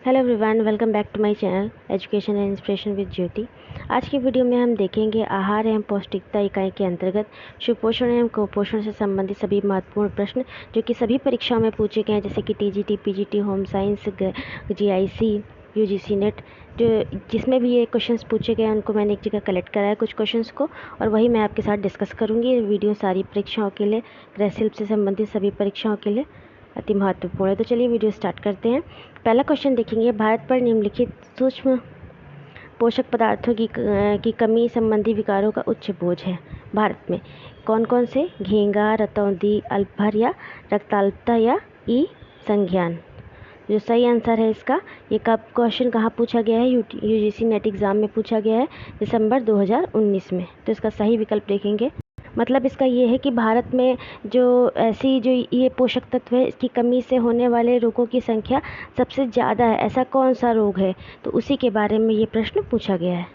Hello everyone, welcome back to my channel education and inspiration with Jyoti. आज की video में हम देखेंगे आहार एवं पौष्टिकता इकाई के अंतर्गत सुपोषण एवं कुपोषण से संबंधित सभी महत्वपूर्ण प्रश्न जो कि सभी परीक्षाओं में पूछे गए हैं, जैसे कि TGT, PGT, home science, GIC, UGC net, जो जिसमें भी ये क्वेश्चंस पूछे गए हैं उनको मैंने एक जगह कलेक्ट करा है कुछ क्वेश्चंस को, और वही मैं आपके साथ डिस्कस करूँगी। ये वीडियो सारी परीक्षाओं के लिए, गृह शिल्प से संबंधित सभी परीक्षाओं के लिए अति महत्वपूर्ण है। तो चलिए वीडियो स्टार्ट करते हैं। पहला क्वेश्चन देखेंगे, भारत पर निम्नलिखित सूक्ष्म पोषक पदार्थों की कमी संबंधी विकारों का उच्च बोझ है। भारत में कौन कौन से? घेंगा, रतौंधी, अल्पभर या रक्ताल्पता या ई संज्ञान। जो सही आंसर है इसका, ये कब क्वेश्चन कहाँ पूछा गया है? यूजीसी नेट एग्ज़ाम में पूछा गया है दिसंबर 2019 में। तो इसका सही विकल्प देखेंगे। मतलब इसका ये है कि भारत में जो ये पोषक तत्व है, इसकी कमी से होने वाले रोगों की संख्या सबसे ज़्यादा है। ऐसा कौन सा रोग है? तो उसी के बारे में ये प्रश्न पूछा गया है।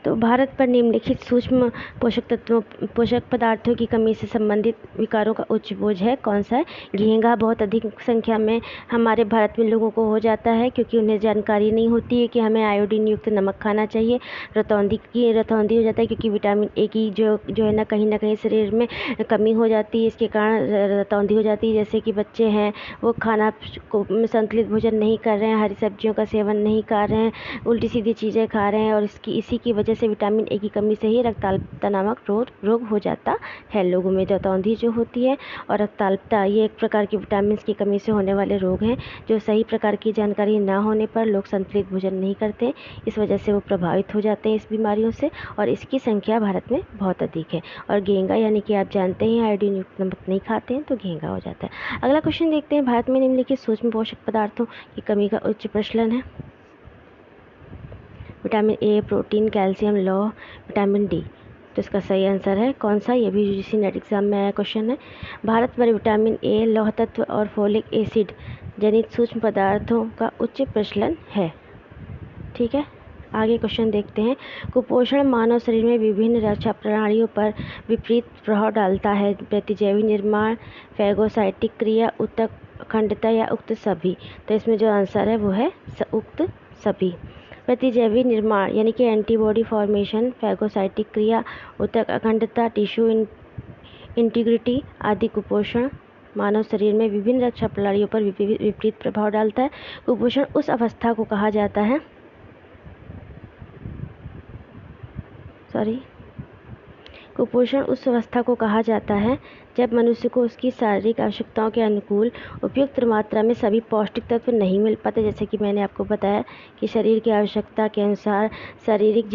तो भारत पर निम्नलिखित सूक्ष्म पोषक पदार्थों की कमी से संबंधित विकारों का उच्च बोझ है। कौन सा है? घेंगा बहुत अधिक संख्या में हमारे भारत में लोगों को हो जाता है, क्योंकि उन्हें जानकारी नहीं होती है कि हमें आयोडीन युक्त नमक खाना चाहिए। रतौंधी हो जाता है क्योंकि विटामिन ए की जो है ना कहीं शरीर में कमी हो जाती है, इसके कारण रतौंधी हो जाती है। जैसे कि बच्चे हैं, वो खाना को संतुलित भोजन नहीं कर रहे हैं, हरी सब्जियों का सेवन नहीं कर रहे हैं, उल्टी सीधी चीज़ें खा रहे हैं, और इसी की वजह से विटामिन ए की कमी से ही रक्ताल्पता नामक रोग हो जाता है लोगों में। रतौंधी जो होती है और रक्ताल्पता, ये एक प्रकार की विटामिन की कमी से होने वाले रोग हैं, जो सही प्रकार की जानकारी ना होने पर लोग संतुलित भोजन नहीं करते, इस वजह से वो प्रभावित हो जाते हैं इस बीमारियों से, और इसकी संख्या भारत में बहुत अधिक है। और घेंगा यानी कि आप जानते हैं आयोडीन युक्त नमक नहीं खाते हैं तो घेंगा हो जाता है। अगला क्वेश्चन देखते हैं, भारत में निम्नलिखित सूक्ष्म पोषक पदार्थों की कमी का उच्च प्रचलन है। विटामिन ए, प्रोटीन, कैल्शियम, लौह, विटामिन डी। तो इसका सही आंसर है कौन सा? ये भी यूजीसी नेट एग्जाम में आया क्वेश्चन है। भारत में विटामिन ए, लौह तत्व और फोलिक एसिड जनित सूक्ष्म पदार्थों का उच्च प्रचलन है। ठीक है, आगे क्वेश्चन देखते हैं। कुपोषण मानव शरीर में विभिन्न रक्षा प्रणालियों पर विपरीत प्रभाव डालता है। प्रतिजैवी निर्माण, फैगोसाइटिक क्रिया, ऊतक अखंडता या उक्त सभी। तो इसमें जो आंसर है वो है उक्त सभी। प्रतिजैवी निर्माण यानी कि एंटीबॉडी फॉर्मेशन, फैगोसाइटिक क्रिया, ऊतक अखंडता, टिश्यू इंटीग्रिटी आदि कुपोषण मानव शरीर में विभिन्न रक्षा प्रणालियों पर विपरीत प्रभाव डालता है। कुपोषण उस अवस्था को कहा जाता है कुपोषण उस अवस्था को कहा जाता है जब मनुष्य को उसकी शारीरिक आवश्यकताओं के अनुकूल उपयुक्त मात्रा में सभी पौष्टिक तत्व नहीं मिल पाते। जैसे कि मैंने आपको बताया कि शरीर की आवश्यकता के अनुसार शारीरिक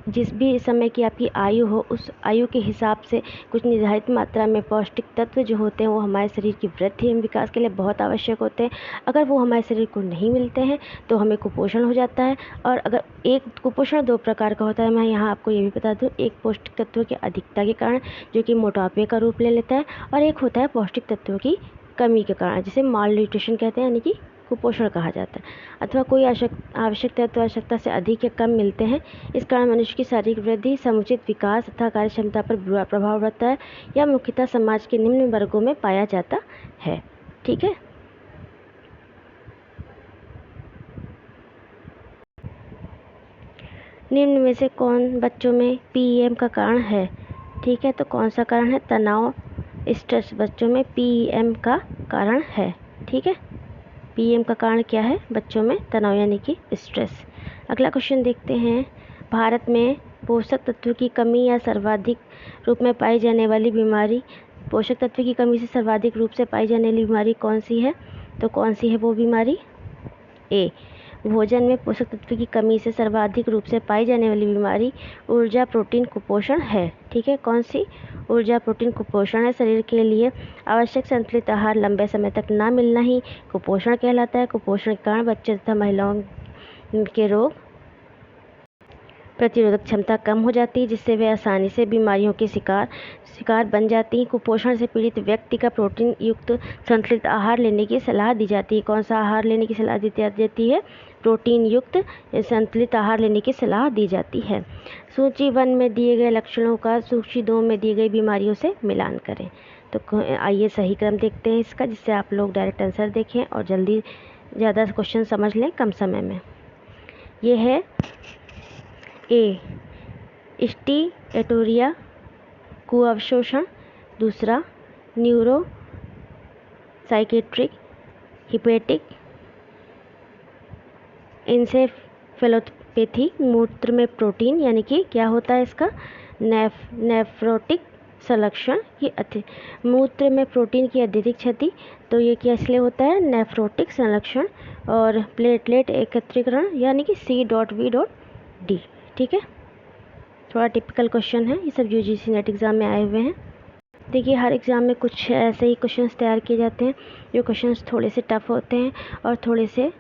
जिस भी समय की आपकी आयु हो, उस आयु के हिसाब से कुछ निर्धारित मात्रा में पौष्टिक तत्व जो होते हैं वो हमारे शरीर की वृद्धि एवं विकास के लिए बहुत आवश्यक होते हैं। अगर वो हमारे शरीर को नहीं मिलते हैं तो हमें कुपोषण हो जाता है। और अगर एक कुपोषण दो प्रकार का होता है, मैं यहाँ आपको ये भी बता दूँ। एक पौष्टिक तत्वों की अधिकता के कारण जो कि मोटापे का रूप ले लेता है, और एक होता है पौष्टिक तत्वों की कमी के कारण, जिसे माल न्यूट्रिशन कहते हैं, यानी कि कुपोषण कहा जाता है। अथवा कोई आवश्यक तत्व आवश्यकता से अधिक या कम मिलते हैं, इस कारण मनुष्य की शारीरिक वृद्धि, समुचित विकास तथा कार्य क्षमता पर बुरा प्रभाव पड़ता है, या मुख्यतः समाज के निम्न वर्गों में पाया जाता है। ठीक है, निम्न में से कौन बच्चों में पीईएम का कारण है? ठीक है, तो कौन सा कारण है? तनाव, स्ट्रेस बच्चों में पीईएम का कारण है। ठीक है, पीएम का कारण क्या है? बच्चों में तनाव यानी कि स्ट्रेस। अगला क्वेश्चन देखते हैं, भारत में पोषक तत्व की कमी या सर्वाधिक रूप में पाई जाने वाली बीमारी, पोषक तत्व की कमी से सर्वाधिक रूप से पाई जाने वाली बीमारी कौन सी है? तो कौन सी है वो बीमारी? ए, भोजन में पोषक तत्व की कमी से सर्वाधिक रूप से पाई जाने वाली बीमारी ऊर्जा प्रोटीन कुपोषण है। ठीक है, कौन सी? ऊर्जा प्रोटीन कुपोषण है। शरीर के लिए आवश्यक संतुलित आहार लंबे समय तक ना मिलना ही कुपोषण कहलाता है। कुपोषण के कारण बच्चे तथा महिलाओं के रोग प्रतिरोधक क्षमता कम हो जाती है, जिससे वे आसानी से बीमारियों के शिकार बन जाती हैं। कुपोषण से पीड़ित व्यक्ति का प्रोटीन युक्त संतुलित आहार लेने की सलाह दी जाती है। कौन सा आहार लेने की सलाह दी जाती है? प्रोटीन युक्त संतुलित आहार लेने की सलाह दी जाती है। सूची 1 में दिए गए लक्षणों का सूची 2 में दी गई बीमारियों से मिलान करें। तो आइए सही क्रम देखते हैं इसका, जिससे आप लोग डायरेक्ट आंसर देखें और जल्दी ज़्यादा क्वेश्चन समझ लें कम समय में। ये है ए, स्टीएटोरिया कुअवशोषण, दूसरा न्यूरो साइकेट्रिक हिपेटिक इंसेफेलोपैथी, मूत्र में प्रोटीन यानी कि क्या होता है इसका नेफ्रोटिक संरक्षण की मूत्र में प्रोटीन की अत्यधिक क्षति, तो ये क्या इसलिए होता है नेफ्रोटिक संरक्षण। और प्लेटलेट एकत्रीकरण यानी कि C.V.D। ठीक है, थोड़ा टिपिकल क्वेश्चन है, ये सब UGC नेट एग्ज़ाम में आए हुए हैं। देखिए हर एग्ज़ाम में कुछ ऐसे ही क्वेश्चंस तैयार किए जाते हैं जो क्वेश्चंस थोड़े से टफ होते हैं और थोड़े से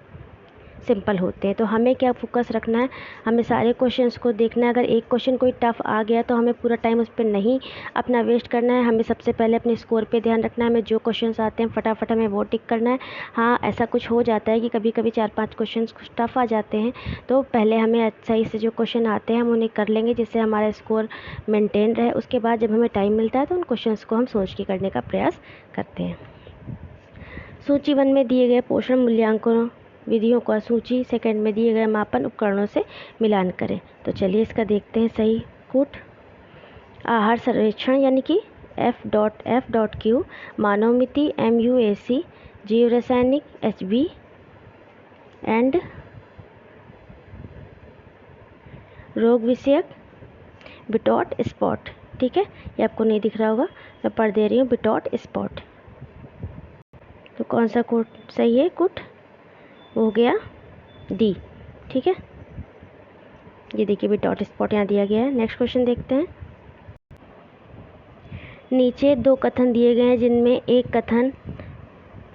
सिंपल होते हैं। तो हमें क्या फोकस रखना है, हमें सारे क्वेश्चंस को देखना है। अगर एक क्वेश्चन कोई टफ आ गया तो हमें पूरा टाइम उस पर नहीं अपना वेस्ट करना है, हमें सबसे पहले अपने स्कोर पे ध्यान रखना है। हमें जो क्वेश्चंस आते हैं फटाफट हमें वो टिक करना है। हाँ, ऐसा कुछ हो जाता है कि कभी कभी 4-5 क्वेश्चंस कुछ टफ आ जाते हैं, तो पहले हमें सही से जो क्वेश्चन आते हैं हम उन्हें कर लेंगे जिससे हमारा स्कोर मेनटेन रहे। उसके बाद जब हमें टाइम मिलता है तो उन क्वेश्चंस को हम सोच के करने का प्रयास करते हैं। सूची 1 में दिए गए पोषण मूल्यांकन विधियों का सूची सेकंड में दिए गए मापन उपकरणों से मिलान करें। तो चलिए इसका देखते हैं सही कूट। आहार सर्वेक्षण यानी कि F.Q, मानव मिति MUAC, जीव रासायनिक HB एंड रोग विषयक बिटॉट स्पॉट। ठीक है, ये आपको नहीं दिख रहा होगा, मैं पढ़ दे रही हूँ बिटॉट स्पॉट। तो कौन सा कूट सही है, कूट हो गया D। ठीक है, ये देखिए बिटॉट स्पॉट यहाँ दिया गया है। नेक्स्ट क्वेश्चन देखते हैं। नीचे 2 कथन दिए गए हैं जिनमें एक कथन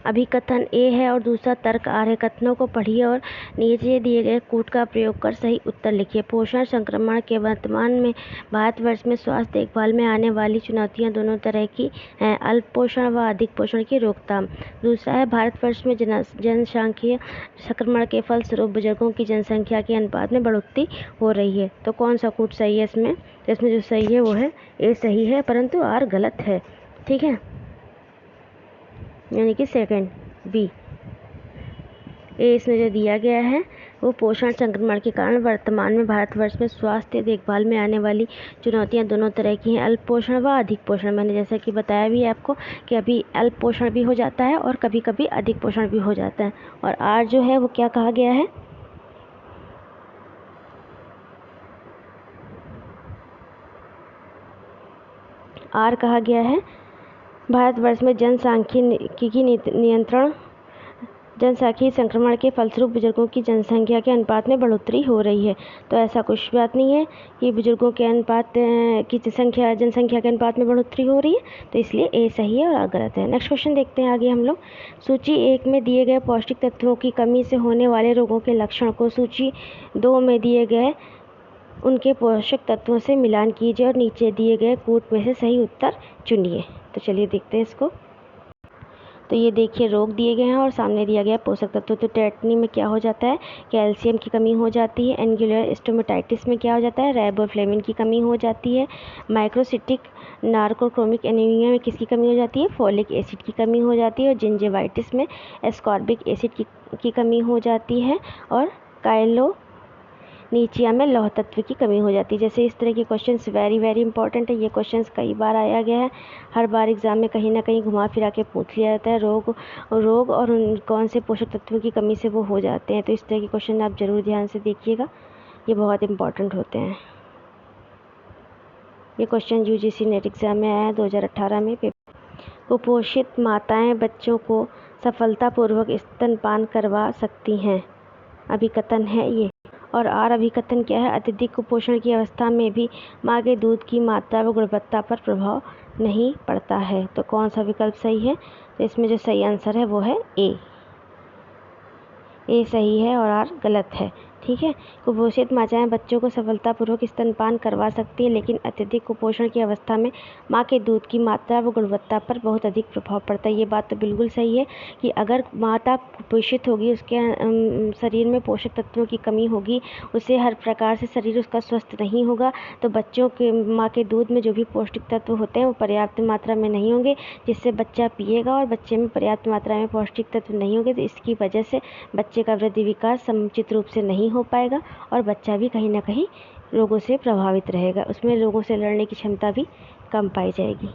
अभिकथन A है और दूसरा तर्क R है। कथनों को पढ़िए और नीचे दिए गए कूट का प्रयोग कर सही उत्तर लिखिए। पोषण संक्रमण के वर्तमान में भारतवर्ष में स्वास्थ्य देखभाल में आने वाली चुनौतियां दोनों तरह की हैं, अल्प पोषण व अधिक पोषण की रोकथाम। दूसरा है भारतवर्ष में जनसांख्यिकीय संक्रमण के फलस्वरूप बुजुर्गों की जनसंख्या के अनुपात में बढ़ोतरी हो रही है। तो कौन सा कूट सही है इसमें? इसमें जो सही है वो है A सही है, परंतु R गलत है। ठीक है, यानी कि सेकंड B। ए इसमें जो दिया गया है वो पोषण संक्रमण के कारण वर्तमान में भारतवर्ष में स्वास्थ्य देखभाल में आने वाली चुनौतियां दोनों तरह की हैं, अल्प पोषण व अधिक पोषण। मैंने जैसा कि बताया भी है आपको कि अभी अल्प पोषण भी हो जाता है और कभी कभी अधिक पोषण भी हो जाता है। और आर जो है वो क्या कहा गया है, आर कहा गया है भारतवर्ष में जनसांख्यिकी नियंत्रण जनसांख्यिकीय संक्रमण के फलस्वरूप बुजुर्गों की जनसंख्या के अनुपात में बढ़ोतरी हो रही है। तो ऐसा कुछ बात नहीं है कि बुजुर्गों के अनुपात की जनसंख्या के अनुपात में बढ़ोतरी हो रही है, तो इसलिए A सही है और R गलत है। नेक्स्ट क्वेश्चन देखते हैं आगे हम लोग। सूची 1 में दिए गए पौष्टिक तत्वों की कमी से होने वाले रोगों के लक्षण को सूची 2 में दिए गए उनके पोषक तत्वों से मिलान कीजिए और नीचे दिए गए कूट में से सही उत्तर चुनिए। तो चलिए देखते हैं इसको। तो ये देखिए रोग दिए गए हैं और सामने दिया गया पोषक तत्व। तो टेटनी में क्या हो जाता है, कैल्शियम की कमी हो जाती है। एंगुलर स्टोमेटाइटिस में क्या हो जाता है, राइबोफ्लेविन की कमी हो जाती है। माइक्रोसिटिक नार्कोक्रोमिक एनीमिया में किसकी कमी हो जाती है, फोलिक एसिड की कमी हो जाती है। और जिंजिवाइटिस में एस्कॉर्बिक एसिड की कमी हो जाती है। और काइलोनीचिया में लौह तत्व की कमी हो जाती है। जैसे इस तरह के क्वेश्चंस वेरी इंपॉर्टेंट है। ये क्वेश्चंस कई बार आया गया है, हर बार एग्जाम में कहीं ना कहीं घुमा फिरा के पूछ लिया जाता है। रोग और कौन से पोषक तत्वों की कमी से वो हो जाते हैं। तो इस तरह के क्वेश्चन आप ज़रूर ध्यान से देखिएगा, ये बहुत इंपॉर्टेंट होते हैं। ये क्वेश्चन UGC नेट एग्ज़ाम में आया है 2018 में। कुपोषित माताएं बच्चों को सफलतापूर्वक स्तनपान करवा सकती हैं, अभिकथन है ये। और R अभिकथन क्या है, अत्यधिक कुपोषण की अवस्था में भी माँ के दूध की मात्रा व गुणवत्ता पर प्रभाव नहीं पड़ता है। तो कौन सा विकल्प सही है, तो इसमें जो सही आंसर है वो है A सही है और R गलत है। ठीक है। कुपोषित माताएं बच्चों को सफलतापूर्वक स्तनपान करवा सकती हैं, लेकिन अत्यधिक कुपोषण की अवस्था में मां के दूध की मात्रा व गुणवत्ता पर बहुत अधिक प्रभाव पड़ता है। ये बात तो बिल्कुल सही है कि अगर माता कुपोषित होगी, उसके शरीर में पोषक तत्वों की कमी होगी, उसे हर प्रकार से शरीर उसका स्वस्थ नहीं होगा, तो बच्चों के माँ के दूध में जो भी पौष्टिक तत्व होते हैं वो पर्याप्त मात्रा में नहीं होंगे, जिससे बच्चा पिएगा और बच्चे में पर्याप्त मात्रा में पौष्टिक तत्व नहीं होंगे, तो इसकी वजह से बच्चे का वृद्धि विकास समुचित रूप से नहीं हो पाएगा और बच्चा भी कहीं ना कहीं रोगों से प्रभावित रहेगा। उसमें रोगों से लड़ने की क्षमता भी कम पाई जाएगी।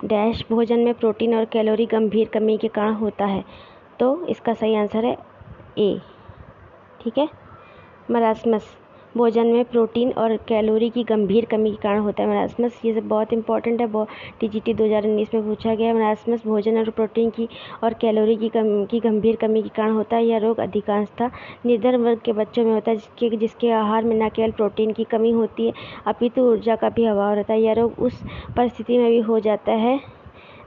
डैश भोजन में प्रोटीन और कैलोरी गंभीर कमी के कारण होता है, तो इसका सही आंसर है ए। ठीक है। मरासमस भोजन में प्रोटीन और कैलोरी की गंभीर कमी के कारण होता है। मरासमस ये सब बहुत इंपॉर्टेंट है, TGT 2019 में पूछा गया है। मरासमस भोजन और प्रोटीन की और कैलोरी की गंभीर कमी के कारण होता है। यह रोग अधिकांशतः निर्धन वर्ग के बच्चों में होता है, जिसके आहार में न केवल प्रोटीन की कमी होती है अपितु ऊर्जा का भी अभाव रहता है। यह रोग उस परिस्थिति में भी हो जाता है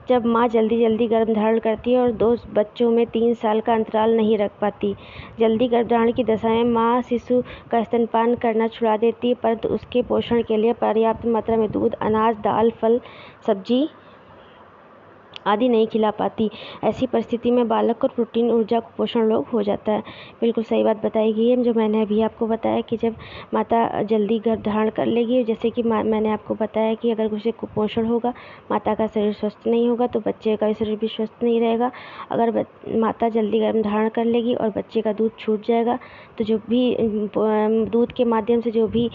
जब माँ जल्दी गर्भधारण करती है और 2 बच्चों में 3 साल का अंतराल नहीं रख पाती। जल्दी गर्भधारण की दशा में माँ शिशु का स्तनपान करना छुड़ा देती है, परंतु उसके पोषण के लिए पर्याप्त मात्रा में दूध, अनाज, दाल, फल, सब्जी आदि नहीं खिला पाती। ऐसी परिस्थिति में बालक को प्रोटीन, ऊर्जा, कुपोषण रोग हो जाता है। बिल्कुल सही बात बताई गई है, जो मैंने अभी आपको बताया कि जब माता जल्दी गर्भधारण कर लेगी, जैसे कि मैंने आपको बताया कि अगर उसे कुपोषण होगा, माता का शरीर स्वस्थ नहीं होगा, तो बच्चे का शरीर भी स्वस्थ नहीं रहेगा। अगर माता जल्दी गर्भधारण कर लेगी और बच्चे का दूध छूट जाएगा, तो जो भी दूध के माध्यम से जो भी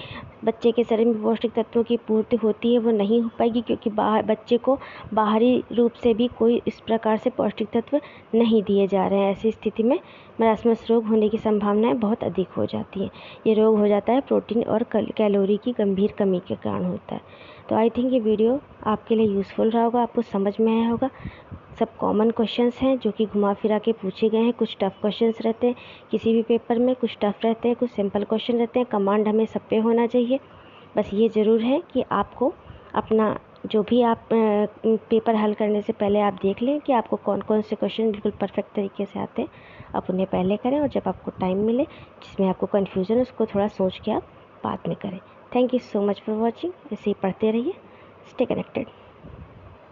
बच्चे के शरीर में पौष्टिक तत्वों की पूर्ति होती है वो नहीं हो पाएगी, क्योंकि बच्चे को बाहरी रूप से भी कोई इस प्रकार से पौष्टिक तत्व नहीं दिए जा रहे हैं। ऐसी स्थिति में मरासमस रोग होने की संभावनाएं बहुत अधिक हो जाती हैं। ये रोग हो जाता है प्रोटीन और कैलोरी की गंभीर कमी के कारण होता है। तो आई थिंक ये वीडियो आपके लिए यूज़फुल रहा होगा, आपको समझ में आया होगा। सब कॉमन क्वेश्चंस हैं जो कि घुमा फिरा के पूछे गए हैं। कुछ टफ क्वेश्चंस रहते हैं किसी भी पेपर में, कुछ टफ रहते हैं, कुछ सिंपल क्वेश्चन रहते हैं। कमांड हमें सब पे होना चाहिए। बस ये ज़रूर है कि आपको अपना जो भी आप पेपर हल करने से पहले आप देख लें कि आपको कौन कौन से क्वेश्चन बिल्कुल परफेक्ट तरीके से आते हैं। आप उन्हें पहले करें और जब आपको टाइम मिले जिसमें आपको कन्फ्यूज़न, उसको थोड़ा सोच के आप बाद में करें। Thank you so much for watching. ऐसे ही पढ़ते रहिए। Stay connected.